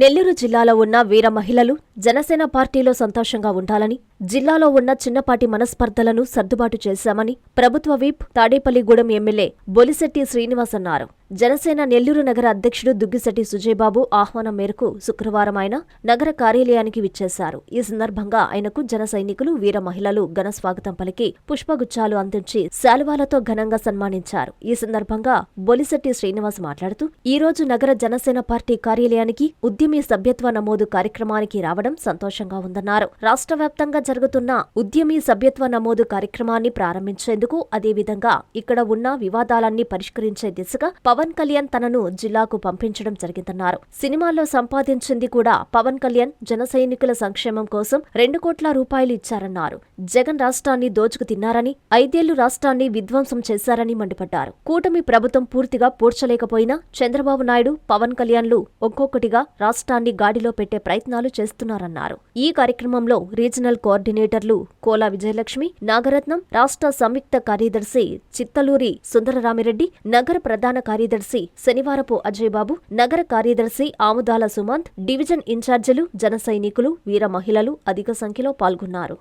నెల్లూరు జిల్లాలో ఉన్న వీర మహిళలు జనసేన పార్టీలో సంతోషంగా ఉండాలని, జిల్లాలో ఉన్న చిన్నపాటి మనస్పర్ధలను సర్దుబాటు చేశామని ప్రభుత్వ విప్ తాడేపల్లిగూడెం ఎమ్మెల్యే బొలిశెట్టి శ్రీనివాస్ అన్నారు. జనసేన నెల్లూరు నగర అధ్యక్షుడు దుగ్గిశెట్టి సుజయబాబు ఆహ్వానం మేరకు శుక్రవారం ఆయన నగర కార్యాలయానికి విచ్చేశారు. ఈ సందర్భంగా ఆయనకు జన సైనికులు, వీర మహిళలు ఘన స్వాగతం పలికి పుష్పగుచ్చాలు అందించి శాలువాలతో ఘనంగా సన్మానించారు. ఈ సందర్భంగా బొలిశెట్టి శ్రీనివాస్ మాట్లాడుతూ, ఈ రోజు నగర జనసేన పార్టీ కార్యాలయానికి ఉద్యమి సభ్యత్వ నమోదు కార్యక్రమానికి రావడం సంతోషంగా ఉందన్నారు. రాష్ట్ర వ్యాప్తంగా జరుగుతున్న ఉద్యమి సభ్యత్వ నమోదు కార్యక్రమాన్ని ప్రారంభించేందుకు, అదేవిధంగా ఇక్కడ ఉన్న వివాదాలన్నీ పరిష్కరించే దిశగా పవన్ కళ్యాణ్ తనను జిల్లాకు పంపించడం జరిగిందన్నారు. సినిమాల్లో సంపాదించింది కూడా పవన్ కళ్యాణ్ జన సైనికుల సంక్షేమం కోసం 2 కోట్ల రూపాయలు ఇచ్చారన్నారు. జగన్ రాష్ట్రాన్ని దోచుకు తిన్నారని, 5 ఏళ్లు రాష్ట్రాన్ని విధ్వంసం చేశారని మండిపడ్డారు. కూటమి ప్రభుత్వం పూర్తిగా పూడ్చలేకపోయినా చంద్రబాబు నాయుడు, పవన్ కళ్యాణ్లు ఒక్కొక్కటిగా రాష్ట్రాన్ని గాడిలో పెట్టే ప్రయత్నాలు చేస్తున్నారన్నారు. ఈ కార్యక్రమంలో రీజనల్ కోఆర్డినేటర్లు కోలా విజయలక్ష్మి, నాగరత్నం, రాష్ట్ర సంయుక్త కార్యదర్శి చిత్తలూరి సుందరరామిరెడ్డి, నగర ప్రధాన కార్యదర్శి శనివారపు అజయ్ బాబు, నగర కార్యదర్శి ఆముదాల సుమంత్, డివిజన్ ఇన్ఛార్జీలు, జన సైనికులు, వీర మహిళలు అధిక సంఖ్యలో పాల్గొన్నారు.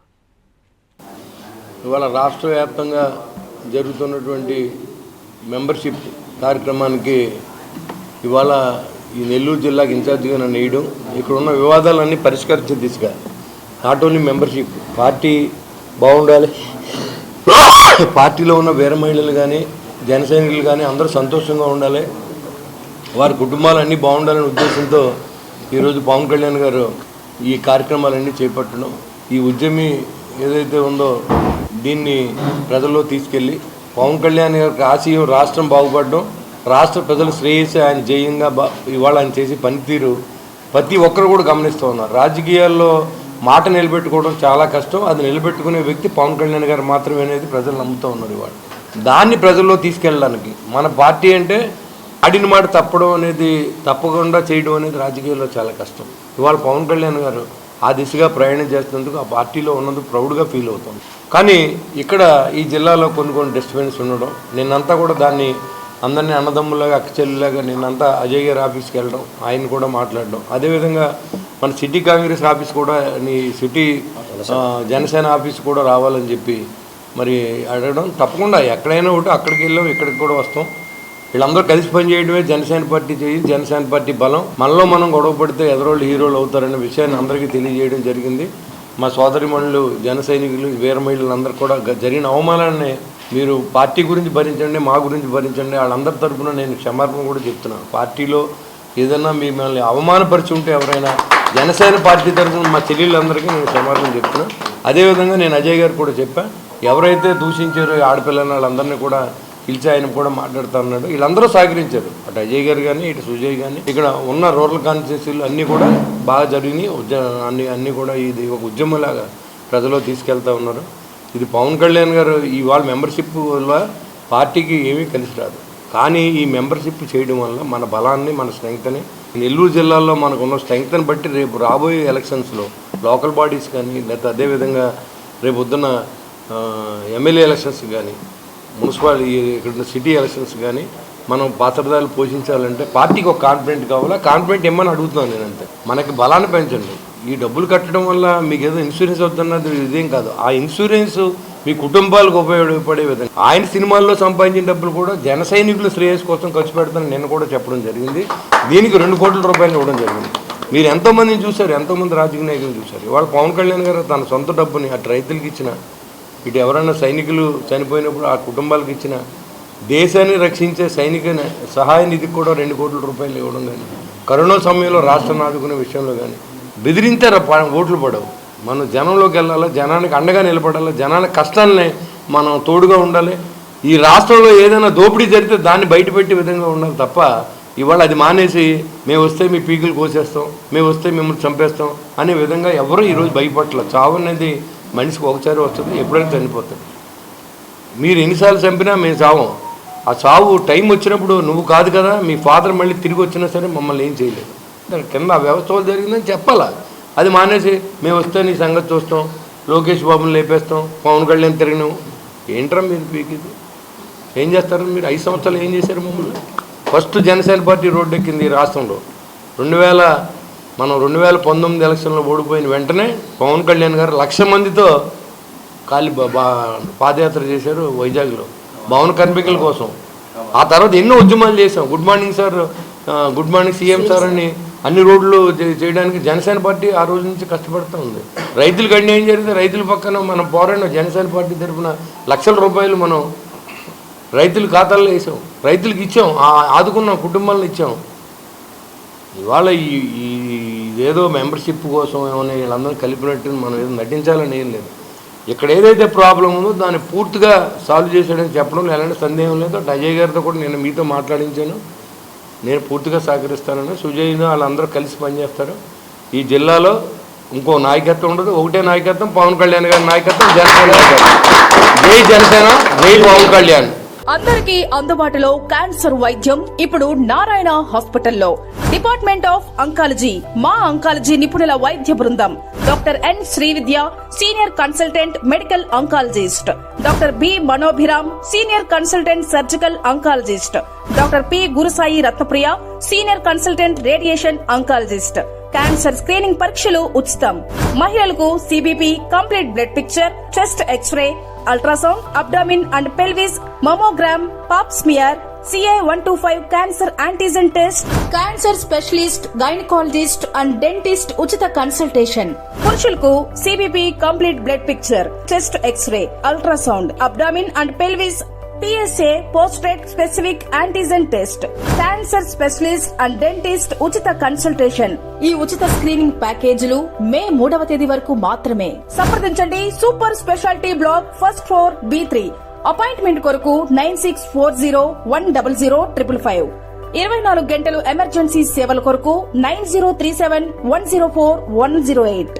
ఇవాళ రాష్ట్ర వ్యాప్తంగా జరుగుతున్నటువంటి మెంబర్షిప్ కార్యక్రమానికి ఇవాళ ఈ నెల్లూరు జిల్లాకి ఇన్ఛార్జిగా నన్ను వేయడం, ఇక్కడ ఉన్న వివాదాలన్నీ పరిష్కరించే దిశగా, నాట్ ఓన్లీ మెంబర్షిప్, పార్టీ బాగుండాలి, పార్టీలో ఉన్న వీర మహిళలు కానీ జన సైనికులు కానీ అందరూ సంతోషంగా ఉండాలి, వారి కుటుంబాలన్నీ బాగుండాలనే ఉద్దేశంతో ఈరోజు పవన్ కళ్యాణ్ గారు ఈ కార్యక్రమాలన్నీ చేపట్టడం, ఈ ఉద్యమి ఏదైతే ఉందో దీన్ని ప్రజల్లో తీసుకెళ్ళి పవన్ కళ్యాణ్ గారికి ఆశయం రాష్ట్రం బాగుపడడం, రాష్ట్ర ప్రజల శ్రేయస్సు ఆయన జయంగా ఇవాళ ఆయన చేసే పనితీరు ప్రతి ఒక్కరు కూడా గమనిస్తూ ఉన్నారు. రాజకీయాల్లో మాట నిలబెట్టుకోవడం చాలా కష్టం, అది నిలబెట్టుకునే వ్యక్తి పవన్ కళ్యాణ్ గారు మాత్రమే అనేది ప్రజలు నమ్ముతూ ఉన్నారు. ఇవాళ దాన్ని ప్రజల్లో తీసుకెళ్ళడానికి మన పార్టీ అంటే ఆడిన మాట తప్పడం అనేది, తప్పకుండా చేయడం అనేది రాజకీయాల్లో చాలా కష్టం. ఇవాళ పవన్ కళ్యాణ్ గారు ఆ దిశగా ప్రయాణం చేస్తున్నందుకు ఆ పార్టీలో ఉన్నందుకు ప్రౌడ్గా ఫీల్ అవుతాం. కానీ ఇక్కడ ఈ జిల్లాలో కొన్ని డిస్టర్బెన్స్ ఉండడం, నిన్నంతా కూడా దాన్ని అందరినీ అన్నదమ్ములాగా అక్కచెల్లిలాగా నిన్నంతా అజయ్ గారి ఆఫీస్కి వెళ్ళడం, ఆయన కూడా మాట్లాడడం, అదేవిధంగా మన సిటీ కాంగ్రెస్ ఆఫీస్ కూడా, నీ సిటీ జనసేన ఆఫీస్ కూడా రావాలని చెప్పి మరి అడగడం, తప్పకుండా ఎక్కడైనా ఒకటి అక్కడికి వెళ్ళాం, ఇక్కడికి కూడా వస్తాం. వీళ్ళందరూ కలిసి పనిచేయడమే జనసేన పార్టీ జనసేన పార్టీ బలం. మనలో మనం గొడవ పడితే ఎదరోళ్ళు హీరోలు అవుతారనే విషయాన్ని అందరికీ తెలియజేయడం జరిగింది. మా సోదరిమణులు, జన సైనికులు, వీర మహిళలందరూ కూడా జరిగిన అవమానాన్ని మీరు పార్టీ గురించి భరించండి, మా గురించి భరించండి, వాళ్ళందరి తరఫున నేను క్షమాపణ కూడా చెప్తున్నాను. పార్టీలో ఏదన్నా మిమ్మల్ని అవమానపరిచి ఉంటే ఎవరైనా జనసేన పార్టీ తరఫున మా చెల్లెళ్ళందరికీ నేను క్షమాపణ చెప్తున్నాను. అదేవిధంగా నేను అజయ్ గారు కూడా చెప్పాను, ఎవరైతే దూషించారో ఆడపిల్లలు వాళ్ళందరినీ కూడా పిలిచి ఆయన కూడా మాట్లాడుతూ ఉన్నాడు. వీళ్ళందరూ సహకరించారు, అటు అజయ్ గారు కానీ ఇటు సుజయ్ కానీ. ఇక్కడ ఉన్న రూరల్ కాన్స్టిట్యూన్సీలు అన్నీ కూడా బాగా జరిగినాయి. అన్నీ కూడా ఇది ఒక ఉద్యమంలాగా ప్రజల్లో తీసుకెళ్తూ ఉన్నారు. ఇది పవన్ కళ్యాణ్ గారు ఇవాళ మెంబర్షిప్ వల్ల పార్టీకి ఏమీ కలిసి రాదు, కానీ ఈ మెంబర్షిప్ చేయడం వల్ల మన బలాన్ని, మన స్ట్రెంగ్త్ని, నెల్లూరు జిల్లాలో మనకున్న స్ట్రెంగ్త్ని బట్టి రేపు రాబోయే ఎలక్షన్స్లో లోకల్ బాడీస్ కానీ, లేకపోతే అదేవిధంగా రేపు పొద్దున్న ఎమ్మెల్యే ఎలక్షన్స్ కానీ, మున్సిపాలిటీ ఇక్కడ సిటీ ఎలక్షన్స్ కానీ మనం పాత్రదారులు పోషించాలంటే పార్టీకి ఒక కాన్ఫిడెంట్ కావాలా. కాన్ఫిడెంట్ ఇమ్మని అడుగుతున్నాను నేను, అంతే. మనకి బలాన్ని పెంచండి. ఈ డబ్బులు కట్టడం వల్ల మీకు ఏదో ఇన్సూరెన్స్ అవుతున్నది ఇదేం కాదు. ఆ ఇన్సూరెన్స్ మీ కుటుంబాలకు ఉపయోగపడే విధంగా ఆయన సినిమాల్లో సంపాదించిన డబ్బులు కూడా జన సైనికుల శ్రేయస్ కోసం ఖర్చు పెడతానని నేను కూడా చెప్పడం జరిగింది. దీనికి 2 కోట్ల రూపాయలు ఇవ్వడం జరిగింది. మీరు ఎంతోమందిని చూశారు, ఎంతోమంది రాజకీయ నాయకులు చూశారు. ఇవాళ పవన్ కళ్యాణ్ గారు తన సొంత డబ్బుని అటు రైతులకు ఇచ్చిన, ఇటు ఎవరైనా సైనికులు చనిపోయినప్పుడు ఆ కుటుంబాలకు ఇచ్చిన, దేశాన్ని రక్షించే సైనిక సహాయ నిధికి కూడా 2 కోట్ల రూపాయలు ఇవ్వడం కానీ, కరోనా సమయంలో రాష్ట్రాన్ని ఆదుకునే విషయంలో కానీ బెదిరించారు. ఓట్లు పడవు. మనం జనంలోకి వెళ్ళాలి, జనానికి అండగా నిలబడాలి, జనాల కష్టాలని మనం తోడుగా ఉండాలి. ఈ రాష్ట్రంలో ఏదైనా దోపిడీ జరిగితే దాన్ని బయటపెట్టే విధంగా ఉండాలి తప్ప ఇవాళ అది మానేసి మేము వస్తే మీ పీకులు కోసేస్తాం, మేము వస్తే మిమ్మల్ని చంపేస్తాం అనే విధంగా ఎవరు ఈరోజు భయపడలేదు. చావు అనేది మనిషికి ఒకసారి వస్తుంది, ఎప్పుడైనా చనిపోతుంది. మీరు ఎన్నిసార్లు చంపినా మేము చావం. ఆ చావు టైం వచ్చినప్పుడు నువ్వు కాదు కదా, మీ ఫాదర్ మళ్ళీ తిరిగి వచ్చినా సరే మమ్మల్ని ఏం చేయలేదు. కింద ఆ వ్యవస్థ జరిగిందని చెప్పాలా. అది మానేసి మేము వస్తే నీ సంగతి చూస్తాం, లోకేష్ బాబుని లేపేస్తాం, పవన్ కళ్యాణ్ తిరిగినావు. ఏంట్రా మీరు పీకిది? ఏం చేస్తారు మీరు? 5 సంవత్సరాలు ఏం చేశారు మమ్మల్ని? ఫస్ట్ జనసేన పార్టీ రోడ్డు ఎక్కింది ఈ రాష్ట్రంలో 2000 మనం 2019 ఎలక్షన్లో ఓడిపోయిన వెంటనే పవన్ కళ్యాణ్ గారు 1,00,000 మందితో పాదయాత్ర చేశారు వైజాగ్లో భవన కార్మికుల కోసం. ఆ తర్వాత ఎన్నో ఉద్యమాలు చేశాం. Good morning sir, good morning CM sir అని అన్ని రోడ్లు చేయడానికి జనసేన పార్టీ ఆ రోజు నుంచి కష్టపడుతూ ఉంది. రైతులకు అన్యాయం జరిగితే రైతుల పక్కన మనం పోరాడిన జనసేన పార్టీ తరఫున లక్షల రూపాయలు మనం రైతుల ఖాతాల్లో వేసాం, రైతులకు ఇచ్చాం, ఆదుకున్న కుటుంబాలను ఇచ్చాం. ఇవాళ ఇదేదో మెంబర్షిప్ కోసం ఏమైనా వీళ్ళందరూ కలిపినట్టు మనం ఏదో నటించాలని ఏం లేదు. ఇక్కడ ఏదైతే ప్రాబ్లం ఉందో దాన్ని పూర్తిగా సాల్వ్ చేశాడని చెప్పడం ఎలాంటి సందేహం లేదు. అజయ్ గారితో కూడా నేను మీతో మాట్లాడించాను, నేను పూర్తిగా సహకరిస్తానని. సుజయ్ను వాళ్ళందరూ కలిసి పనిచేస్తారు. ఈ జిల్లాలో ఇంకో నాయకత్వం ఉండదు, ఒకటే నాయకత్వం, పవన్ కళ్యాణ్ గారి నాయకత్వం, జనసేన. జై జనసేన, జై పవన్ కళ్యాణ్. అందరికీ అందుబాటులో క్యాన్సర్ వైద్యం ఇప్పుడు నారాయణ హాస్పిటల్లో. డిపార్ట్మెంట్ ఆఫ్ అంకాలజీ, మా అంకాలజీ నిపుణుల వైద్య బృందం. Doctor N Srividya, senior consultant medical oncologist. Doctor B Manobhiram, senior consultant surgical oncologist. Doctor P Gurusai Ratnapriya, senior consultant radiation oncologist. Cancer screening పరీక్షలు ఉచితం. మహిళలకు CBP, complete blood picture, chest X-ray, ultrasound, abdomen and pelvis, mammogram, pap smear, CA-125 cancer antigen test, cancer specialist, gynaecologist and dentist ఉచిత consultation. పురుషులకు CBP, complete blood picture, chest X-ray, ultrasound, abdomen and pelvis, PSA పోస్ట్రేట్ specific antigen test, cancer specialist and dentist ఉచిత consultation. ఈ ఉచిత screening ప్యాకేజీలు మే 3వ తేదీ వరకు మాత్రమే. సంప్రదించండి super speciality block, first floor, B3. Appointment కొరకు 9640100555. 24 గంటలు ఎమర్జెన్సీ సేవల కొరకు 9037104108.